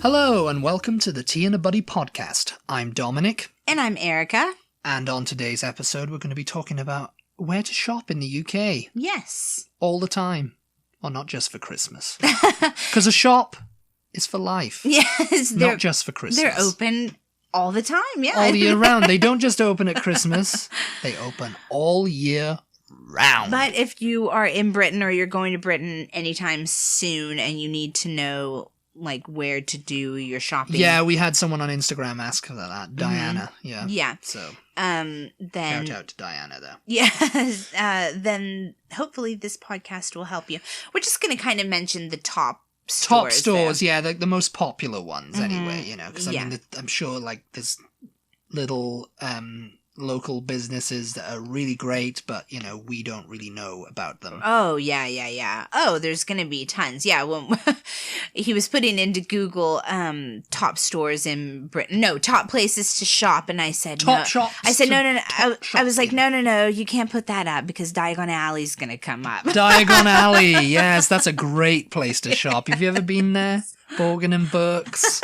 Hello and welcome to the Tea and a Buddy podcast. I'm Dominic. And I'm Erica. And on today's episode we're going to be talking about where to shop in the UK. Yes. All the time. Well, not just for Christmas. Because a shop is for life. Yes. Not just for Christmas. They're open all the time, yeah. All year round. They don't just open at Christmas. They open all year round. But if you are in Britain or you're going to Britain anytime soon and you need to know like where to do your shopping. Yeah, we had someone on Instagram ask for that. Diana. Yeah. Yeah. So then shout out to Diana there. Yeah. Then hopefully this podcast will help you. We're just going to kind of mention the top stores. Yeah, the most popular ones anyway, you know, because I mean, I'm sure like there's little local businesses that are really great, but you know, we don't really know about them. Oh, yeah. Oh, there's going to be tons. Yeah, well, he was putting into Google top stores in Britain. No, top places to shop, and I said top shops. I said no. I was like, no, you can't put that up because Diagon Alley's going to come up. Diagon Alley, yes, that's a great place to shop. Have you ever been there? Borgin and Burke's.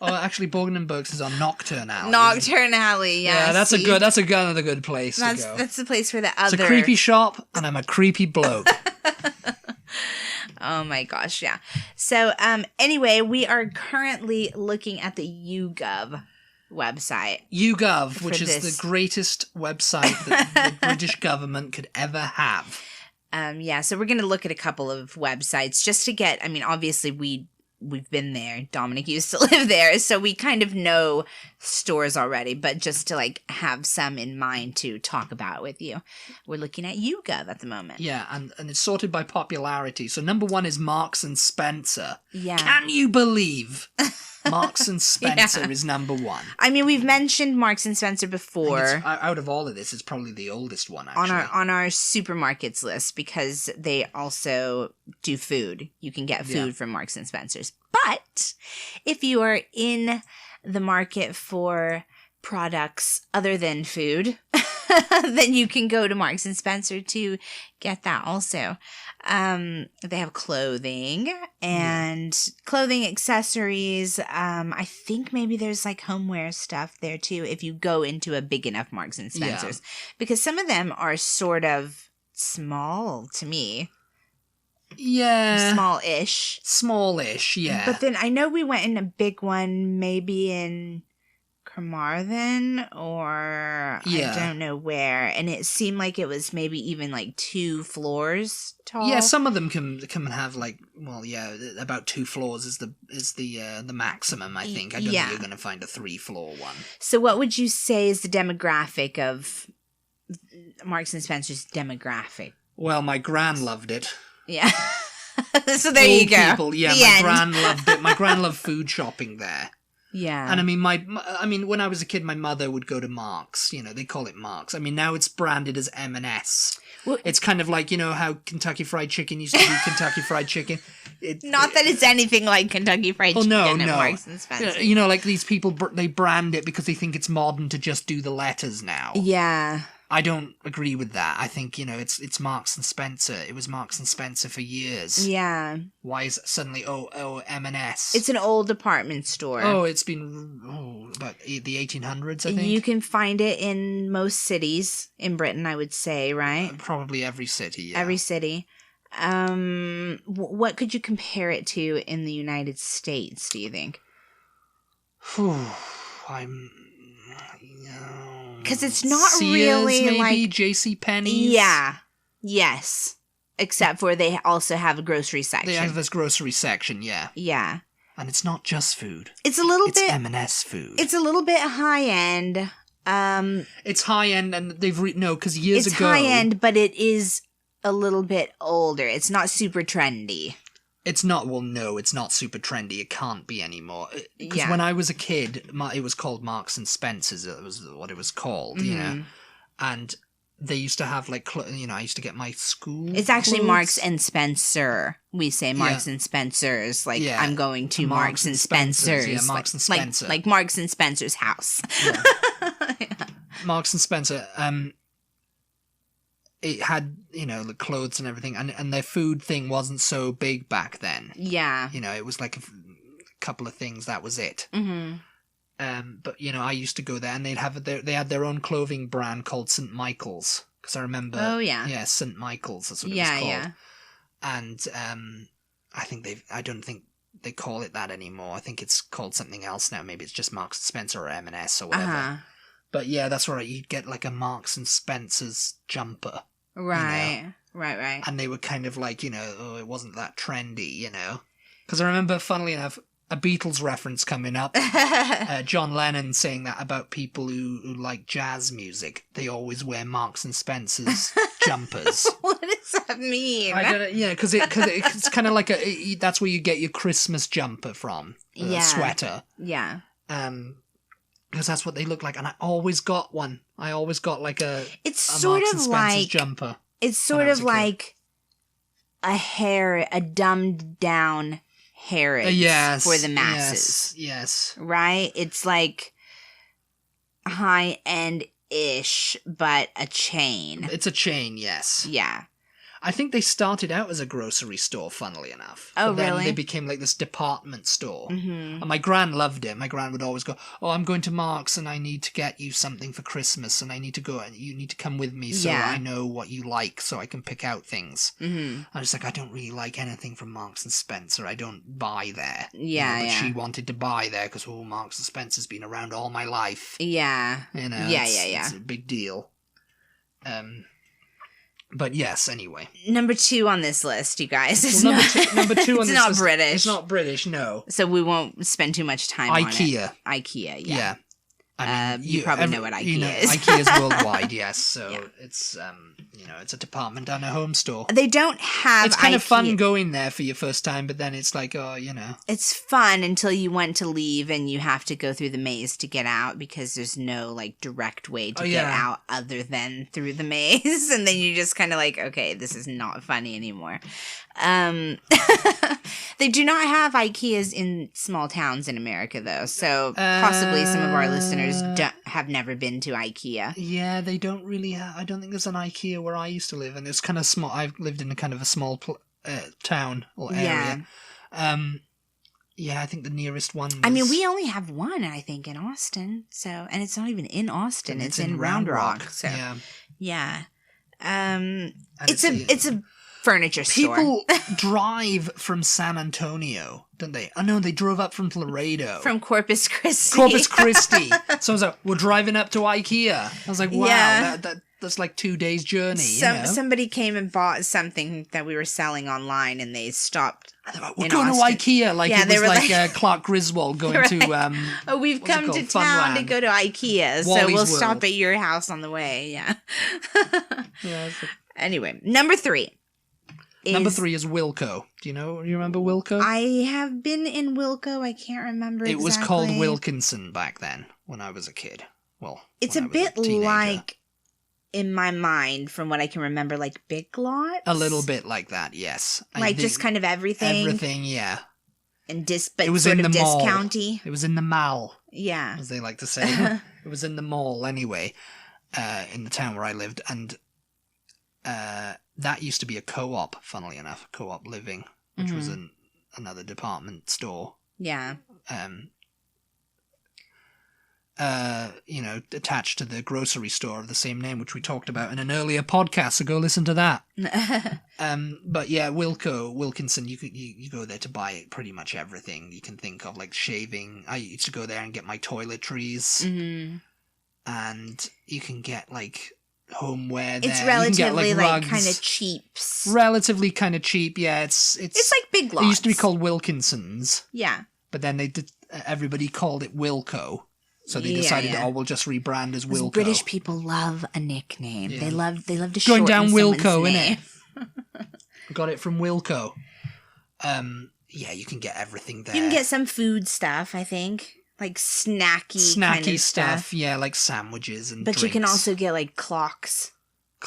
Oh, actually, Borgin and Burke's is on Nocturne Alley. Nocturne Alley, yeah. Yeah, that's another good place to go. That's the place where the other... It's a creepy shop, and I'm a creepy bloke. Oh my gosh, yeah. So, anyway, we are currently looking at the YouGov website. YouGov, which is the greatest website that the British government could ever have. Yeah, so we're going to look at a couple of websites just to get... I mean, obviously, we've been there. Dominic used to live there, so we kind of know stores already, but just to like have some in mind to talk about with you. We're looking at YouGov at the moment. Yeah, and it's sorted by popularity. So number 1 is Marks and Spencer. Yeah. Can you believe Marks and Spencer is number 1? I mean, we've mentioned Marks and Spencer before. Out of all of this, it's probably the oldest one, actually. On our supermarkets list, because they also do food. You can get food from Marks and Spencer's. But if you are in the market for products other than food, then you can go to Marks and Spencer to get that also. They have clothing and clothing accessories. I think maybe there's like homeware stuff there too if you go into a big enough Marks and Spencer's. Because some of them are sort of small to me. Yeah. Smallish, yeah. But then I know we went in a big one maybe in Carmarthen or I don't know where, and it seemed like it was maybe even like 2 floors tall. Yeah, some of them can have like, well, yeah, about 2 floors is the maximum, I think. I don't think you're going to find a 3-floor one. So what would you say is the demographic of Marks and Spencer's demographic? Well, my gran loved it. Yeah. So there you go. People, yeah, my gran loved it. My gran loved food shopping there. Yeah. And I mean, when I was a kid, my mother would go to Marks. You know, they call it Marks. I mean, now it's branded as M&S. Well, it's kind of like, you know, how Kentucky Fried Chicken used to be Kentucky Fried Chicken. Not that it's anything like Kentucky Fried Chicken at Marks and Spencer. You know, like these people, they brand it because they think it's modern to just do the letters now. Yeah. I don't agree with that. I think, you know, it's Marks and Spencer. It was Marks and Spencer for years. Yeah. Why is it suddenly, M&S? It's an old department store. Oh, it's been about the 1800s, I think. You can find it in most cities in Britain, I would say, right? Probably every city, yeah. Every city. What could you compare it to in the United States, do you think? Because it's not Sears, really maybe? like JCPenney's? Yeah. Yes. Except for they also have a grocery section. They have this grocery section, yeah. Yeah. And it's not just food. It's a little bit... It's M&S food. It's a little bit high-end. It's high-end, and because years ago... It's high-end, but it is a little bit older. It's not super trendy. It's not, it's not super trendy. It can't be anymore. Because when I was a kid, it was called Marks and Spencer's. It was what it was called, you know. And they used to have, like, I used to get my school It's actually clothes. Marks and Spencer. We say Marks and Spencer's. Like, I'm going to Marks and Spencer's. Yeah, Marks and Spencer. Like Marks and Spencer's house. Yeah. Marks and Spencer. It had, the clothes and everything, and their food thing wasn't so big back then. Yeah. It was like couple of things. That was it. Mm-hmm. But I used to go there, and they had their own clothing brand called St. Michael's, because I remember. Oh yeah. Yeah, St. Michael's. That's what it was called. Yeah. And I don't think they call it that anymore. I think it's called something else now. Maybe it's just Marks and Spencer or M&S or whatever. Uh-huh. But yeah, that's right. You'd get like a Marks and Spencer's jumper. Right. Right. And they were kind of like, it wasn't that trendy, Because I remember, funnily enough, a Beatles reference coming up. John Lennon saying that about people who like jazz music. They always wear Marks and Spencer's jumpers. What does that mean? I don't know. Yeah, because it's kind of like that's where you get your Christmas jumper from. Sweater. Yeah. Because that's what they look like, and I always got one. I always got like a It's Marks and Spencer's jumper. It's sort of like a dumbed down Harrods for the masses. Yes. Right? It's like high-end-ish, but a chain. It's a chain, yes. Yeah. I think they started out as a grocery store, funnily enough. Oh, but then really? They became like this department store. Mm-hmm. And my gran loved it. My gran would always go, I'm going to Marks and I need to get you something for Christmas and I need to go and you need to come with me so I know what you like so I can pick out things. Mm-hmm. I was like, I don't really like anything from Marks and Spencer. I don't buy there. Yeah, but she wanted to buy there because, Marks and Spencer's been around all my life. Yeah. It's a big deal. But yes, anyway. Number 2 on this list, you guys. Number two on it's this not list. British. It's not British, no. So we won't spend too much time on it. IKEA. IKEA, Yeah. I mean, you probably know what IKEA is. IKEA's worldwide, yes. So it's it's a department and a home store. They don't have It's kind of IKEA. fun going there for your first time, but then it's like, It's fun until you want to leave and you have to go through the maze to get out because there's no like direct way to get out other than through the maze. And then you just kind of like, okay, this is not funny anymore. They do not have IKEAs in small towns in America, though. So possibly some of our listeners have never been to IKEA. Yeah, they don't really have... I don't think there's an IKEA where I used to live, and it's kind of small. I've lived in a kind of a small town or area. Yeah, I think the nearest one was... I mean, we only have one, I think, in Austin. So, and it's not even in Austin. It's in Round Rock. So, yeah. It's a furniture store. People drive from San Antonio, don't they? Oh, no, they drove up from Laredo. From Corpus Christi. So I was like, we're driving up to IKEA. I was like, wow, that's like 2 days' journey. Somebody came and bought something that we were selling online, and they stopped. And they're like, we're going to IKEA. Like it was like Clark Griswold going to... we've come to town to go to IKEA, so we'll stop at your house on the way. Yeah. Anyway, number 3. Number 3 is Wilco. Do you remember Wilco? I have been in Wilco. I can't remember exactly. It was called Wilkinson back then when I was a kid. Well, it's a bit like, in my mind, from what I can remember, like Big Lots. A little bit like that, yes. Like just kind of everything. Everything, yeah. And but it was sort in of the discounty. Mall. It was in the mall. Yeah. As they like to say. It was in the mall anyway, in the town where I lived, and that used to be a co-op, funnily enough, Co-op Living, which was another department store. Yeah. Attached to the grocery store of the same name, which we talked about in an earlier podcast, so go listen to that. But yeah, Wilkinson, you go there to buy pretty much everything you can think of, like shaving. I used to go there and get my toiletries, and you can get like homeware there. It's relatively get, like kind of cheaps. Relatively kind of cheap, yeah. It's like Big Lots. It used to be called Wilkinson's. Yeah. But then everybody called it Wilco. So they decided, we'll just rebrand as Wilco. British people love a nickname. Yeah. They love to going shorten down Wilco, name. innit? Got it from Wilco. Yeah, you can get everything there. You can get some food stuff, I think. Like snacky kind of stuff. Yeah, like sandwiches and But drinks. you can also get like clocks.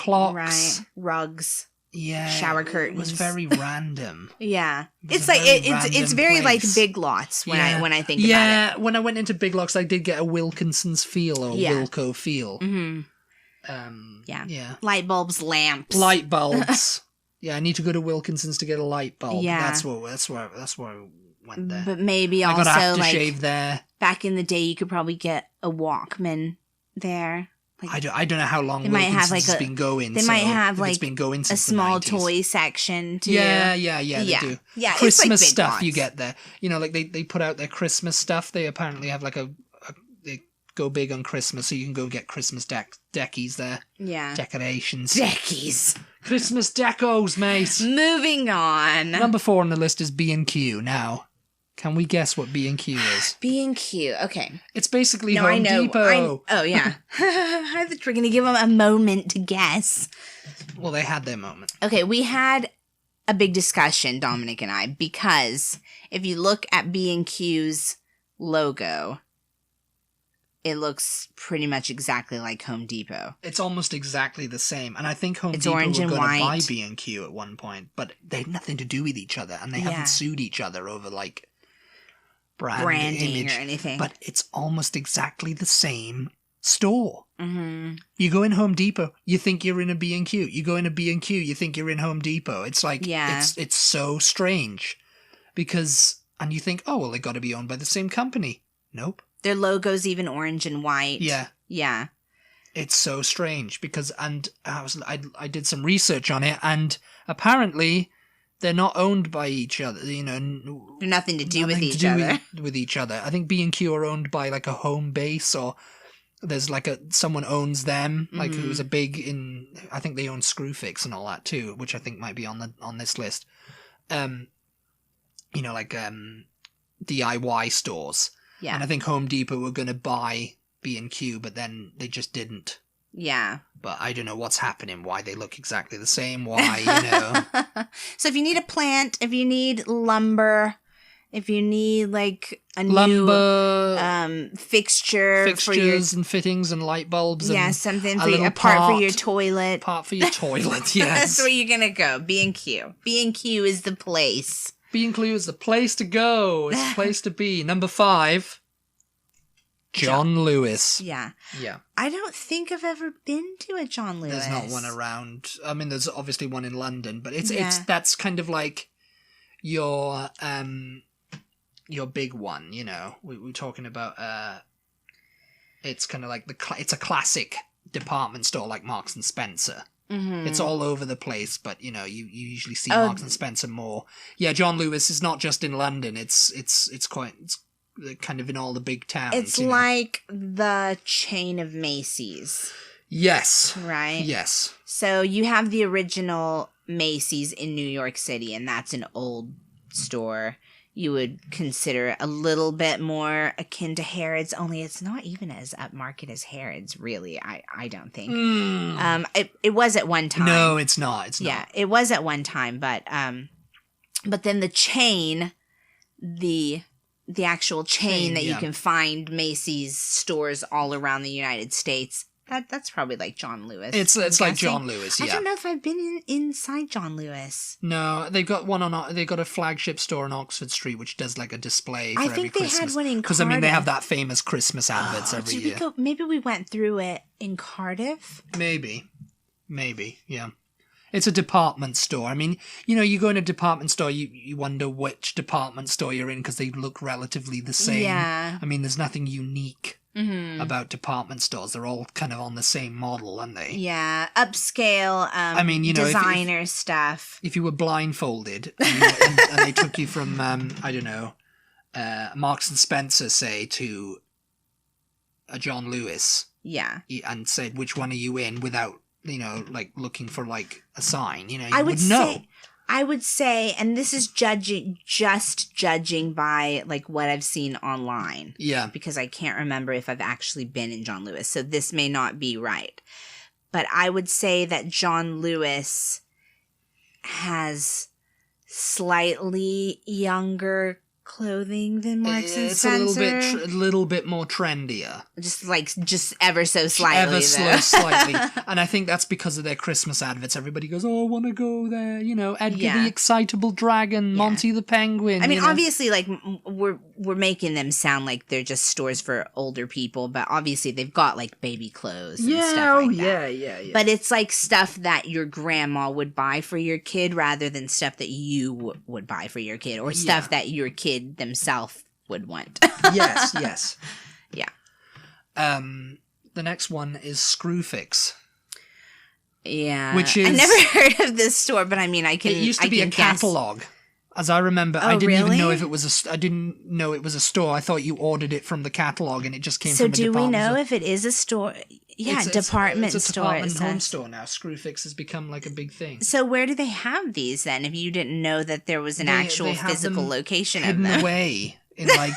Right. Rugs. Yeah. Shower curtains. It was very random. Yeah. It's like it's very place. like Big Lots when I think about it. Yeah, when I went into Big Lots I did get a Wilkinson's feel or Wilco feel. Mm-hmm. Yeah. Light bulbs, lamps. Light bulbs. Yeah, I need to go to Wilkinson's to get a light bulb. Yeah. That's where went there. But maybe I got also, like, aftershave there. back in the day, you could probably get a Walkman there. Like, I don't know how long Wilkinson's has been going. They might have, like, it's been going since a small the 90s. toy section, too. Yeah, they do. Yeah, Christmas it's like stuff lots. you get there. You know, like they put out their Christmas stuff. They apparently have like they go big on Christmas, so you can go get Christmas deckies there. Yeah. Decorations. Deckies. Christmas decos, mate. Moving on. Number 4 on the list is B&Q. Now, can we guess what B&Q is? B&Q, okay. It's basically No, Home I know. Depot. Oh, yeah. I thought we were going to give them a moment to guess. Well, they had their moment. Okay, we had a big discussion, Dominic and I, because if you look at B&Q's logo, it looks pretty much exactly like Home Depot. It's almost exactly the same. And I think Home It's Depot orange were and going to buy white. B&Q at one point, but they had nothing to do with each other, and they haven't sued each other over, like, branding image, or anything. But it's almost exactly the same store. Mm-hmm. You go in Home Depot, you think you're in a B&Q. You go in a B&Q, you think you're in Home Depot. It's like, it's so strange. Because, and you think, oh, well, they got to be owned by the same company. Nope. Their logo's even orange and white. Yeah. Yeah. It's so strange because, and I did some research on it, and apparently they're not owned by each other. You know, They're nothing to do with each other. With each other, I think B&Q are owned by like a home base, or there's like someone owns them, like who's a big in. I think they own Screwfix and all that too, which I think might be on this list. You know, like DIY stores. Yeah. And I think Home Depot were going to buy B&Q, but then they just didn't. Yeah. But I don't know what's happening, why they look exactly the same, why, you know. So if you need a plant, if you need lumber, if you need like a lumber, new fixtures and fittings and light bulbs. Yeah, and something for a part for your toilet. Part for your toilet, yes. That's where you're going to go, B&Q. B&Q is the place. B&Q is the place to go. It's the place to be. Number 5, John Lewis. Yeah. Yeah. I don't think I've ever been to a John Lewis. There's not one around. I mean, there's obviously one in London, but it's that's kind of like your big one, you know. We're talking about it's kind of like it's a classic department store like Marks and Spencer. Mm-hmm. It's all over the place, but you know, you usually see Marks and Spencer more. Yeah, John Lewis is not just in London. It's kind of in all the big towns. It's like the chain of Macy's. Yes. Right? Yes. So you have the original Macy's in New York City, and that's an old store. You would consider a little bit more akin to Harrods, only it's not even as upmarket as Harrods, really, I don't think. It was at one time. No, it's not. It's not. Yeah, it was at one time, but then the chain, the actual chain that you can find Macy's stores all around the United States, that's probably like John Lewis. It's like John Lewis, yeah. I don't know if I've been inside John Lewis. No, they've got they've got a flagship store on Oxford Street which does like a display for every Christmas. I think they had one in Cardiff. Because I mean they have that famous Christmas adverts every year. Maybe we went through it in Cardiff? Maybe, yeah. It's a department store. I mean, you know, you go in a department store, you wonder which department store you're in because they look relatively the same. Yeah. I mean, there's nothing unique about department stores. They're all kind of on the same model, aren't they? Yeah, upscale. I mean, you know, designer stuff. If you were blindfolded and they took you from, I don't know, Marks and Spencer, say, to a John Lewis. Yeah. And said, which one are you in, without, you know, like looking for like a sign, you know, I would say, and this is judging by like what I've seen online. Yeah. Because I can't remember if I've actually been in John Lewis, so this may not be right. But I would say that John Lewis has slightly younger clothing than Marks and Spencer. It's a little bit more trendier. Just ever so slightly. Slightly. And I think that's because of their Christmas adverts. Everybody goes, "Oh, I want to go there." You know, Edgar the Excitable Dragon, Monty the Penguin. I mean, obviously, like we're making them sound like they're just stores for older people, but obviously they've got like baby clothes and stuff like that. Yeah. But it's like stuff that your grandma would buy for your kid rather than stuff that you would buy for your kid, or stuff that your kid kid themselves would want. Yes. Yeah. The next one is Screwfix. Yeah. Which is... I never heard of this store, but I mean, I can. It used to be a catalog. As I remember, I didn't even know if it was I didn't know it was a store. I thought you ordered it from the catalog and it just came from a department store. So do we know if it is a store? Yeah, department store. It's a department home store now. Screwfix has become like a big thing. So where do they have these then? If you didn't know that there was an actual physical location of them, hidden away in like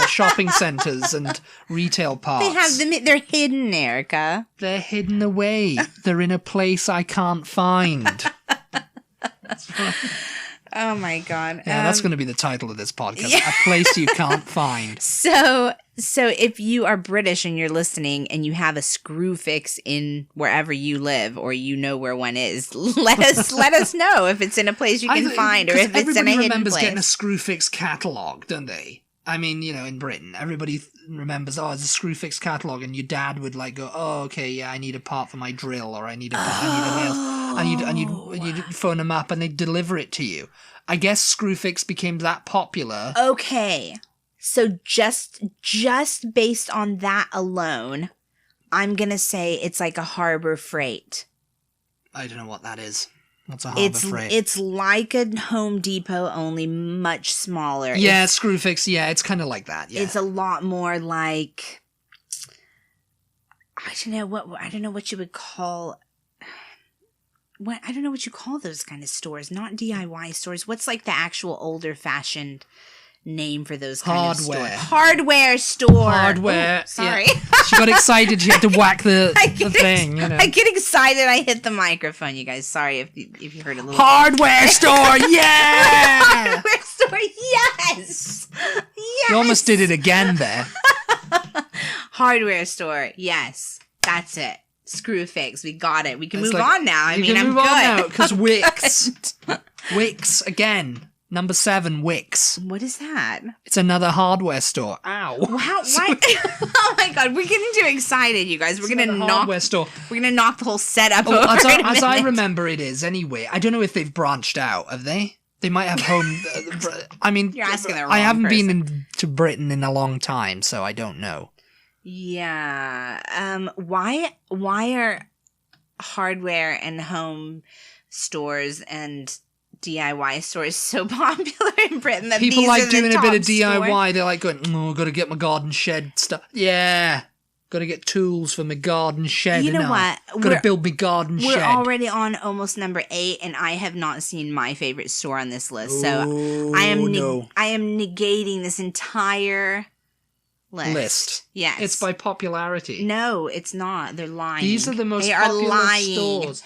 shopping centers and retail parks. They have them. They're hidden, Erica. They're hidden away. They're in a place I can't find. Oh my God. Yeah, that's going to be the title of this podcast. Yeah. A place you can't find. So if you are British and you're listening and you have a Screwfix in wherever you live or you know where one is, let us know if it's in a place you can find or if it's in a hidden place. Everybody remembers getting a Screwfix catalogue, don't they? I mean, you know, in Britain, everybody remembers, it's a Screwfix catalogue, and your dad would like go, okay, yeah, I need a part for my drill, or I need a nail, and you'd phone them up, and they'd deliver it to you. I guess Screwfix became that popular. Okay, so just based on that alone, I'm gonna say it's like a Harbor Freight. I don't know what that is. What's a Harbor Freight? It's like a Home Depot, only much smaller. Yeah, Screwfix. Yeah, it's kind of like that. Yeah, it's a lot more like I don't know what you would call. I don't know what you call those kind of stores. Not DIY stores. What's like the actual older fashioned name for those kind of stores? Hardware store. Hardware. Ooh, sorry. Yeah. She got excited. She had to whack the thing. You know. I get excited. I hit the microphone, you guys. Sorry if you heard a little. Hardware store. Yeah. Hardware store. Yes. You almost did it again there. Hardware store. Yes. That's it. Screwfix. We got it. We can move on now. I'm good. On now because Wix. Wix again. Number 7, Wix. What is that? It's another hardware store. Ow. Wow, why? Oh my God, we're getting too excited, you guys. We're gonna knock hardware store. We're gonna knock the whole setup over. As I remember, it is anyway. I don't know if they've branched out. Have they? They might have home. I mean, you're asking the wrong I haven't person. been to Britain in a long time, so I don't know. Yeah. Why are hardware and home stores and DIY stores so popular in Britain that people these like are doing the a bit of top DIY. store? They're like going, got to get my garden shed stuff. Yeah, got to get tools for my garden shed. You know what? Got to build my garden shed. We're already on almost number 8, and I have not seen my favorite store on this list. So I am negating this entire list. Yes. It's by popularity. No, it's not. They're lying. These are the most popular stores.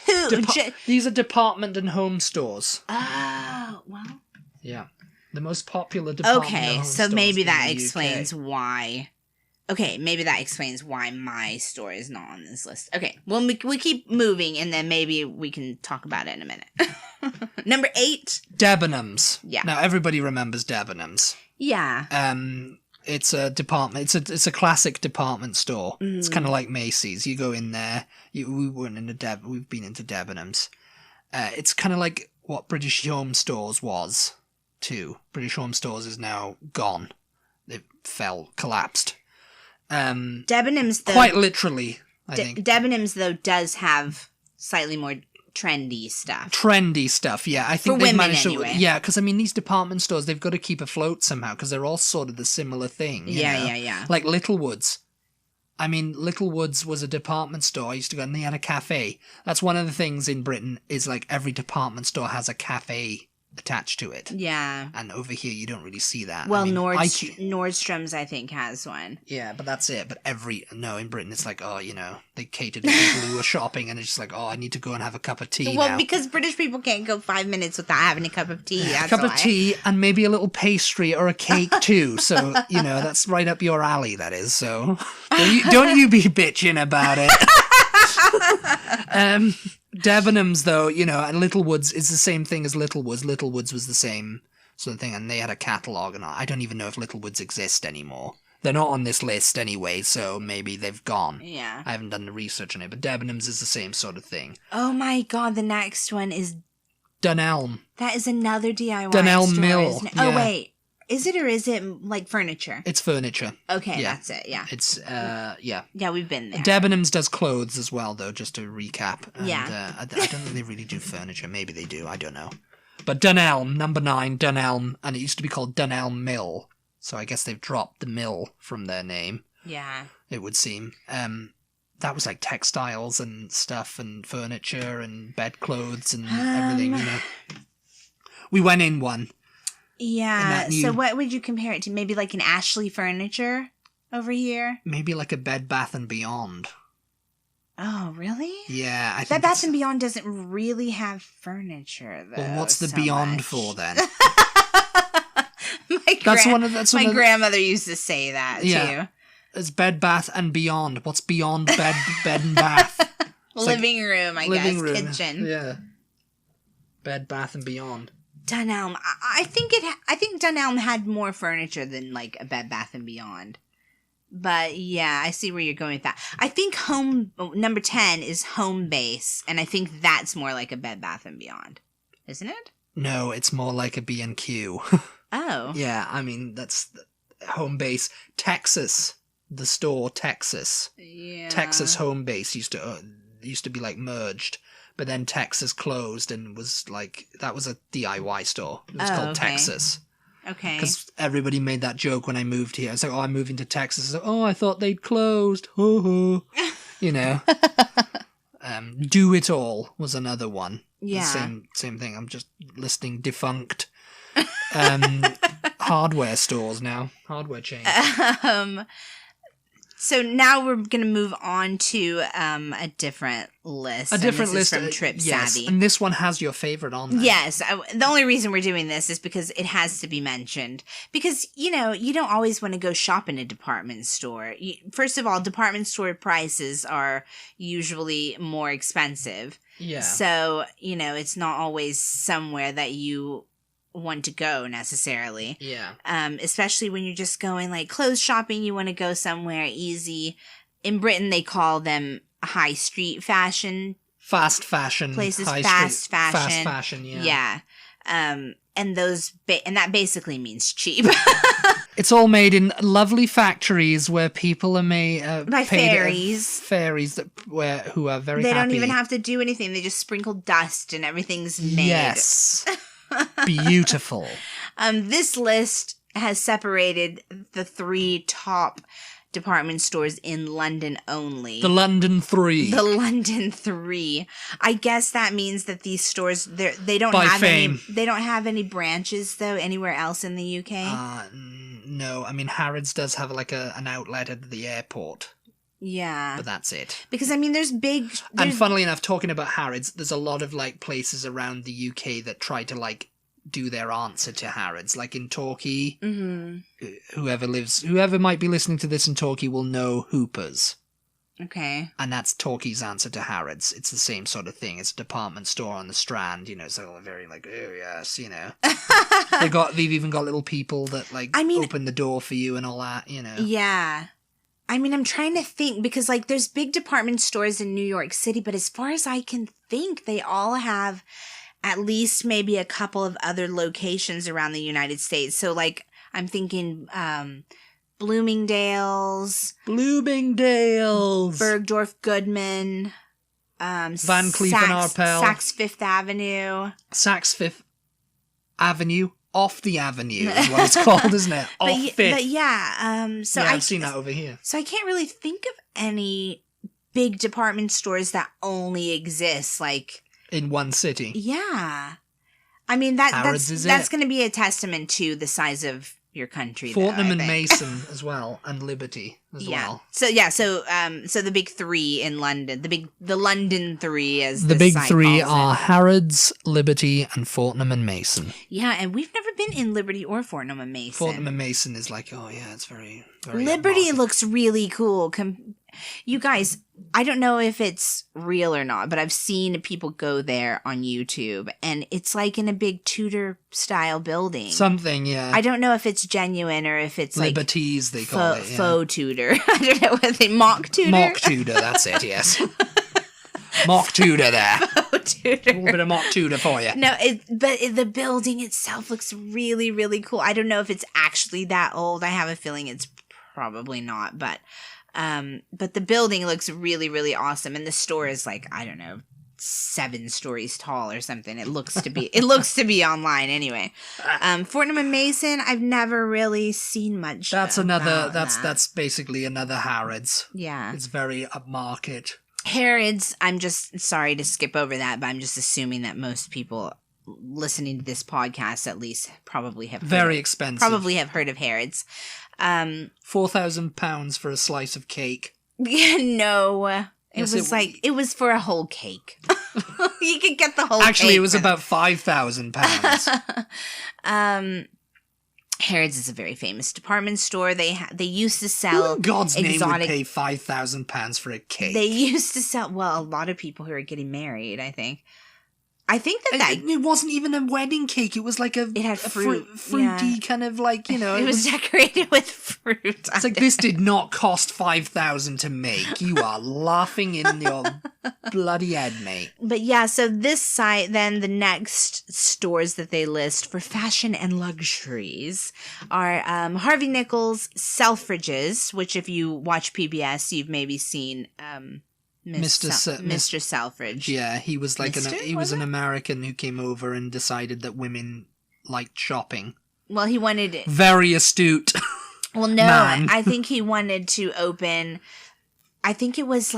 These are department and home stores. Oh, well. Yeah. The most popular department and home stores. Okay, so maybe that explains why. Okay, maybe that explains why my store is not on this list. Okay, well, we keep moving, and then maybe we can talk about it in a minute. Number 8. Debenhams. Yeah. Now, everybody remembers Debenhams. Yeah. It's a department. It's a classic department store. Mm. It's kind of like Macy's. You go in there. We've been into Debenhams. It's kind of like what British Home Stores was too. British Home Stores is now gone. It collapsed. Debenhams, though, quite literally, I think. Debenhams, though, does have slightly more trendy stuff. Yeah, I think they've managed anyway. Yeah, because I mean, these department stores, they've got to keep afloat somehow because they're all sort of the similar thing. You know? Yeah. Like Littlewoods. I mean, Littlewoods was a department store. I used to go and they had a cafe. That's one of the things in Britain is like every department store has a cafe attached to it. Yeah. And over here, you don't really see that. Well, I mean, Nordstrom's, I think, has one. Yeah, but that's it. But in Britain, it's like, they cater to people who are shopping, and it's just like, I need to go and have a cup of tea now. Well, because British people can't go 5 minutes without having a cup of tea. That's of tea, and maybe a little pastry or a cake, too. So, that's right up your alley, that is. So, don't you be bitching about it. Debenhams, though, and Littlewoods is the same thing as Littlewoods. Littlewoods was the same sort of thing, and they had a catalogue, and I don't even know if Littlewoods exist anymore. They're not on this list anyway, so maybe they've gone. Yeah. I haven't done the research on it, but Debenhams is the same sort of thing. Oh my God, the next one is... Dunelm. That is another DIY Dunelm store, Mill. isn't it? Yeah. Oh, wait. Is it or is it like furniture? It's furniture. Okay, Yeah. that's it. Yeah. It's yeah. Yeah, we've been there. Debenhams does clothes as well, though. Just to recap. And, Yeah. I don't think they really do furniture. Maybe they do. I don't know. But Dunelm, number 9, Dunelm, and it used to be called Dunelm Mill. So I guess they've dropped the mill from their name. Yeah. It would seem. That was like textiles and stuff and furniture and bedclothes and everything, you know. We went in one. Yeah. So what would you compare it to? Maybe like an Ashley Furniture over here? Maybe like a Bed Bath & Beyond. Oh, really? Yeah. I think Bed Bath & Beyond doesn't really have furniture, though. Well, what's the Beyond for, then? My grandmother used to say that, too. It's Bed Bath & Beyond. What's beyond bed and bath? Living room, I guess. Kitchen. Yeah. Bed Bath & Beyond. Dunelm. I think Dunelm had more furniture than like a Bed Bath & Beyond. But yeah, I see where you're going with that. I think number 10 is Home Base, and I think that's more like a Bed Bath & Beyond. Isn't it? No, it's more like a B&Q. Oh. Yeah, I mean, that's Home Base. Texas. The store Texas. Yeah. Texas Home Base used to be like merged, but then Texas closed and was like, that was a DIY store. It was called Texas. Okay. Because everybody made that joke when I moved here. I was like, oh, I'm moving to Texas. I was like, I thought they'd closed. You know. Do It All was another one. Yeah. Same thing. I'm just listing defunct hardware stores now. Hardware chains. So now we're going to move on to a different list. A different list from Trip yes, Savvy. And this one has your favorite on there. Yes. The only reason we're doing this is because it has to be mentioned. Because, you know, you don't always want to go shop in a department store. First of all, department store prices are usually more expensive. Yeah. So, you know, it's not always somewhere that you want to go necessarily. Yeah. Especially when you're just going like clothes shopping, you want to go somewhere easy. In Britain, they call them high street fashion. Fast fashion. Places, fast fashion. Fast fashion, yeah. Yeah. And that basically means cheap. It's all made in lovely factories where people are made by fairies. Fairies who are very They happy. don't even have to do anything. They just sprinkle dust and everything's made. Yes. Beautiful. This list has separated the 3 top department stores in London only. The London 3. The London 3. I guess that means that these stores they don't By have fame. any. They don't have any branches though anywhere else in the UK. No, I mean Harrods does have like an outlet at the airport. Yeah. But that's it. Because I mean there's And funnily enough, talking about Harrods, there's a lot of like places around the UK that try to like do their answer to Harrods. Like in Torquay, whoever might be listening to this in Torquay will know Hooper's. Okay. And that's Torquay's answer to Harrods. It's the same sort of thing. It's a department store on the Strand, you know, so very like, oh yes, you know. They've even got little people that like open the door for you and all that, you know. Yeah. I mean, I'm trying to think because, like, there's big department stores in New York City, but as far as I can think, they all have at least maybe a couple of other locations around the United States. So, like, I'm thinking Bloomingdale's, Bergdorf Goodman, Van Cleef and Arpels, Saks Fifth Avenue. Saks Fifth Avenue? Off the avenue is what it's called, isn't it? Off Fifth. But yeah, I've seen that over here. So I can't really think of any big department stores that only exist like in one city. Yeah, I mean that's going to be a testament to the size of your country. Fortnum and Mason as well, and Liberty as well. So the big 3 in London, the London 3 as the big 3 are Harrods, Liberty, and Fortnum and Mason. Yeah, and we've never been in Liberty or Fortnum and Mason. Fortnum and Mason is like, oh yeah, it's very, very Liberty looks really cool. You guys, I don't know if it's real or not, but I've seen people go there on YouTube, and it's like in a big Tudor-style building. Something, yeah. I don't know if it's genuine or if it's Liberties, they call it. Yeah. Faux Tudor. I don't know what mock Tudor. Mock Tudor, that's it, yes. Mock Tudor there. Tudor. A little bit of mock Tudor for you. No, but the building itself looks really, really cool. I don't know if it's actually that old. I have a feeling it's probably not, but the building looks really, really awesome, and the store is like, I don't know, 7 stories tall or something. It looks to be online anyway. Fortnum and Mason, I've never really seen much. That's basically another Harrods. Yeah, it's very upmarket. Harrods, I'm just sorry to skip over that, but I'm just assuming that most people listening to this podcast at least probably have expensive. Probably have heard of Harrods. £4,000 for a slice of cake. No. It was for a whole cake. You could get the whole Actually, cake. it was about £5,000. Harrods is a very famous department store. They used to sell Who in God's name would pay £5,000 for a cake? They used to sell, well, a lot of people who are getting married, I think. I think that it wasn't even a wedding cake. It was like it had fruity kind of like, you know. It was decorated with fruit. It's like, this did not cost $5,000 to make. You are laughing in your bloody head, mate. But yeah, so this site, then the next stores that they list for fashion and luxuries are Harvey Nichols, Selfridges, which if you watch PBS, you've maybe seen Mr. Selfridge. Yeah, he was like an American who came over and decided that women liked shopping. Well, he wanted very astute. Well, no, man. I think he wanted to open. I think it was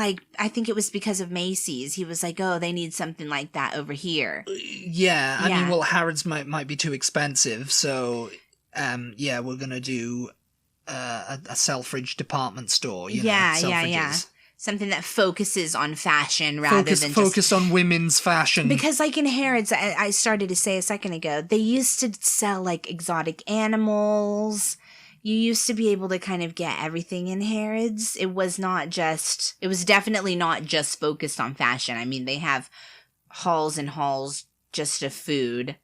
because of Macy's. He was like, "Oh, they need something like that over here." Yeah, I mean, well, Harrods might be too expensive, so we're gonna do a Selfridge department store. Yeah. Something that focuses on fashion rather than focused on women's fashion. Because like in Harrods, I started to say a second ago, they used to sell like exotic animals. You used to be able to kind of get everything in Harrods. It was definitely not just focused on fashion. I mean, they have halls and halls just of food.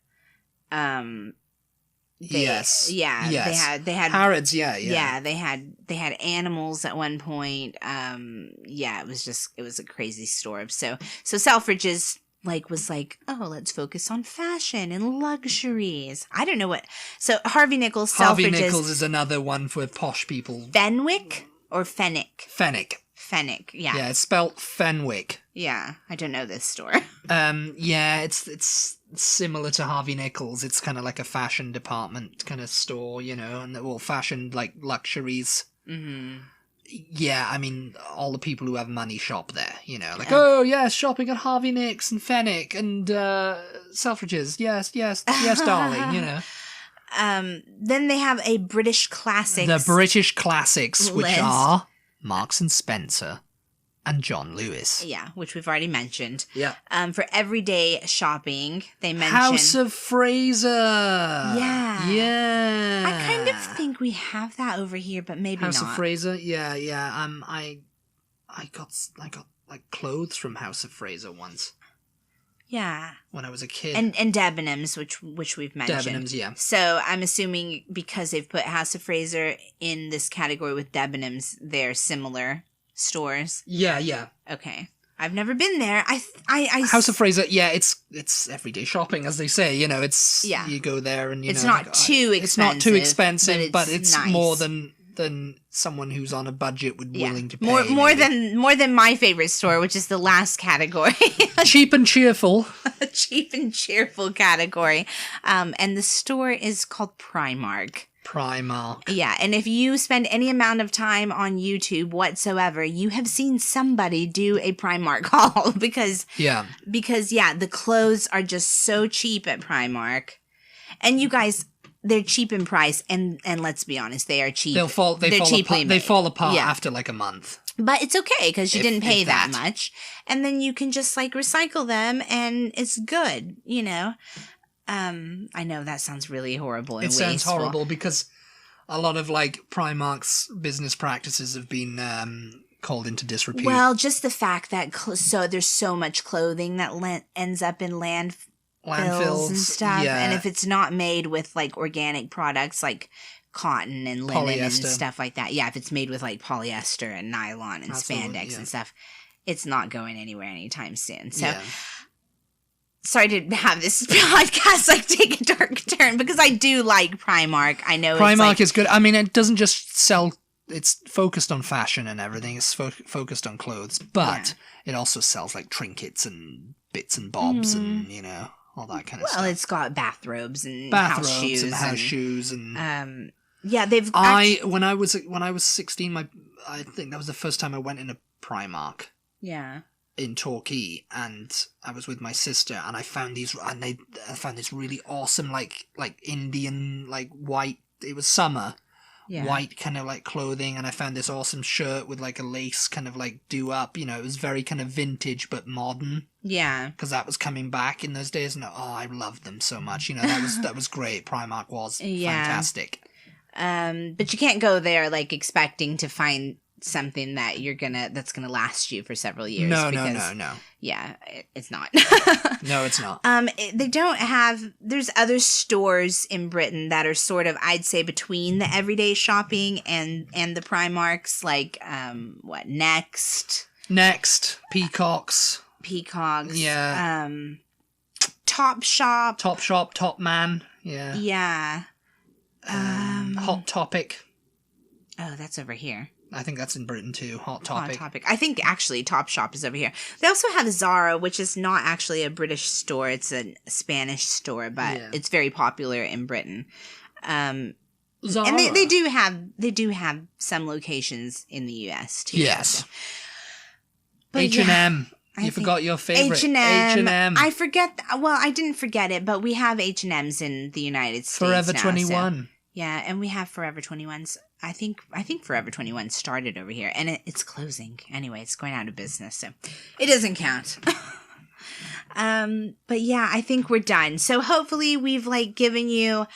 Yes. They had Harrods. Yeah. They had animals at one point. It was a crazy store. So Selfridges was like, oh, let's focus on fashion and luxuries. I don't know what. So Harvey Nichols, Selfridges. Harvey Nichols is another one for posh people. Fenwick or Fenwick? Fenwick. Yeah. Yeah, it's spelled Fenwick. Yeah, I don't know this store. It's similar to Harvey Nichols. It's kind of like a fashion department kind of store, you know, and fashion like luxuries. Mm-hmm. Yeah, I mean, all the people who have money shop there, you know, like, oh yes, shopping at Harvey Nicks and Fenwick and Selfridges. Yes, darling, you know. Then they have a British Classics. The British Classics, which are Marks and Spencer and John Lewis. Yeah, which we've already mentioned. Yeah. For everyday shopping, they mention House of Fraser. Yeah. Yeah. I kind of think we have that over here, but maybe House not. of Fraser. Yeah. I got like clothes from House of Fraser once. Yeah. When I was a kid. And Debenhams, which we've mentioned. Debenhams, yeah. So I'm assuming because they've put House of Fraser in this category with Debenhams, they're similar stores. Yeah. Okay. I've never been there. I House of Fraser, yeah, it's everyday shopping, as they say. You know, you go there and it's not too expensive. It's not too expensive, but it's nice. More than someone who's on a budget would willing to pay. More than my favorite store, which is the last category. Cheap and cheerful. Cheap and cheerful category. And the store is called Primark. Yeah, and if you spend any amount of time on YouTube whatsoever, you have seen somebody do a Primark haul because the clothes are just so cheap at Primark. And you guys, they're cheap in price, and let's be honest, they are cheap. They fall apart after like a month. But it's okay because you didn't pay that much, and then you can just like recycle them, and it's good, you know. I know that sounds really horrible and wasteful. It sounds horrible because a lot of like Primark's business practices have been called into disrepute. Well, just the fact that there's so much clothing that ends up in landfills and stuff, and if it's not made with like organic products like cotton and linen and stuff like that, if it's made with like polyester and nylon and spandex and stuff, it's not going anywhere anytime soon. So sorry to have this podcast like take a dark turn, because I do like Primark. I know Primark is good. I mean, it doesn't just sell, it's focused on fashion and everything. It's focused on clothes, but it also sells like trinkets and bits and bobs and, you know, all that kind of stuff. Well, it's got bathrobes and house shoes and they've when I was 16, I think that was the first time I went in a Primark. Yeah. In Torquay, and I was with my sister, and I found these really awesome like Indian like white. It was summer, white kind of like clothing, and I found this awesome shirt with like a lace kind of like do up. You know, it was very kind of vintage but modern. Yeah, because that was coming back in those days, and I loved them so much. You know, that was great. Primark was fantastic. But you can't go there like expecting to find something that's gonna last you for several years. No. Yeah, it's not. No, it's not. They don't have. There's other stores in Britain that are sort of, I'd say, between the everyday shopping and the Primarks, like Next, Peacocks, yeah, Topshop, Top Man, yeah, Hot Topic. Oh, that's over here. I think that's in Britain too. Hot Topic. I think actually Topshop is over here. They also have Zara, which is not actually a British store. It's a Spanish store, but it's very popular in Britain. Zara. And they do have some locations in the US too. Yes. But H&M. You forgot your favorite. H&M. I forget. Well, I didn't forget it, but we have H&Ms in the United States Forever now, 21. So, yeah, and we have Forever 21s. I think Forever 21 started over here, and it's closing. Anyway, it's going out of business, so it doesn't count. But yeah, I think we're done. So hopefully we've given you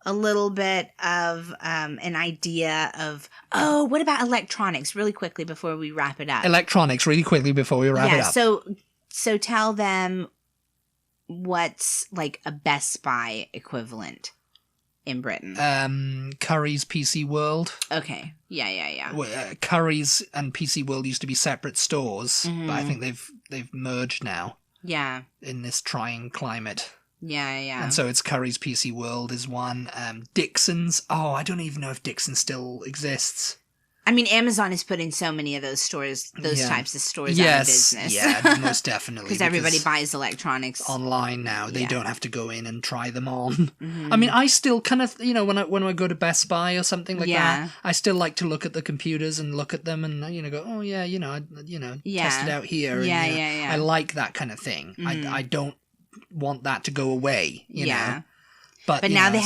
a little bit of an idea of, what about electronics really quickly before we wrap it up? Electronics really quickly before we wrap it up. So tell them what's like a Best Buy equivalent in Britain. Curry's PC World. Okay. Yeah. Curry's and PC World used to be separate stores, but I think they've merged now. Yeah. In this trying climate. Yeah. And so it's Curry's PC World is one. Dixon's. Oh, I don't even know if Dixon still exists. I mean, Amazon is putting so many of those stores, types of stores out of business. Yeah, most definitely. Because everybody buys electronics online now. They don't have to go in and try them on. I mean, I still kind of, when I go to Best Buy or something like that, I still like to look at the computers and look at them and, go, oh, yeah, test it out here. Yeah. I like that kind of thing. I don't want that to go away, you know. But now they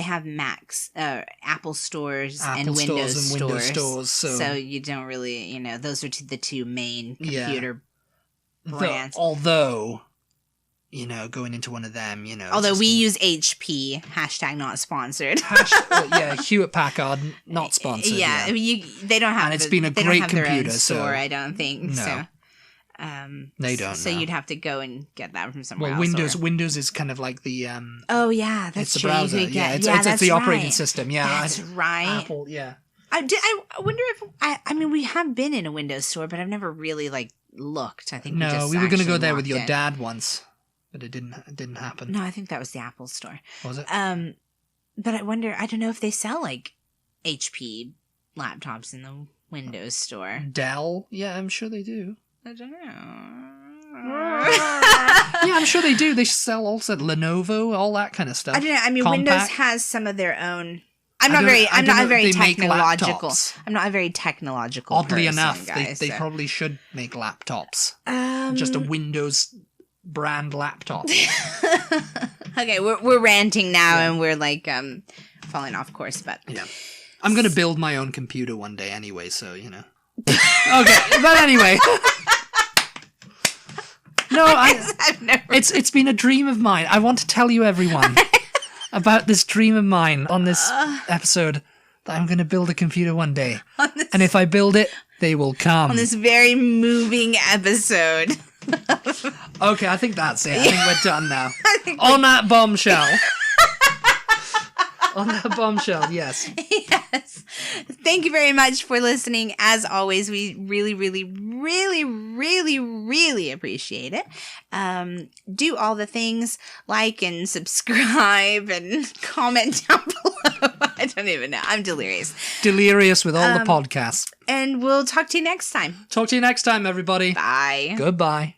have Macs, Apple stores and Windows stores. So you don't really, those are the two main computer brands. Although, going into one of them, Although we use HP, #, not sponsored. Hewlett Packard, not sponsored. Yeah. They don't have. And it's been a great computer store, I don't think. No. So. They don't. So you'd have to go and get that from somewhere else. Windows is kind of like the. Oh yeah, that's it's true. The browser. It's the operating system. Yeah, that's right. Apple. Yeah. I wonder if I mean we have been in a Windows store, but I've never really looked. I think we were going to go there with your dad once, but it didn't happen. No, I think that was the Apple store. Was it? But I wonder. I don't know if they sell HP laptops in the Windows store. Dell. Yeah, I'm sure they do. I don't know. Yeah, I'm sure they do. They sell also Lenovo, all that kind of stuff. I don't know. I mean, Compaq. Windows has some of their own. I'm not a very technological. I'm not a very technological. Oddly person, enough, guys, they probably should make laptops. Just a Windows brand laptop. Okay, we're ranting now, and we're falling off course. But yeah, I'm gonna build my own computer one day anyway. So Okay, but anyway. No, it's been a dream of mine. I want to tell you, everyone, about this dream of mine on this episode that I'm going to build a computer one day. And if I build it, they will come. On this very moving episode. Okay, I think that's it. I think we're done now. On that bombshell. On that bombshell, yes. Yes. thank you very much for listening. As always, we really, really, really, really, really appreciate it. Do all the things, like and subscribe and comment down below. I don't even know. I'm delirious. Delirious with all the podcasts. And we'll talk to you next time. Talk to you next time, everybody. Bye. Goodbye.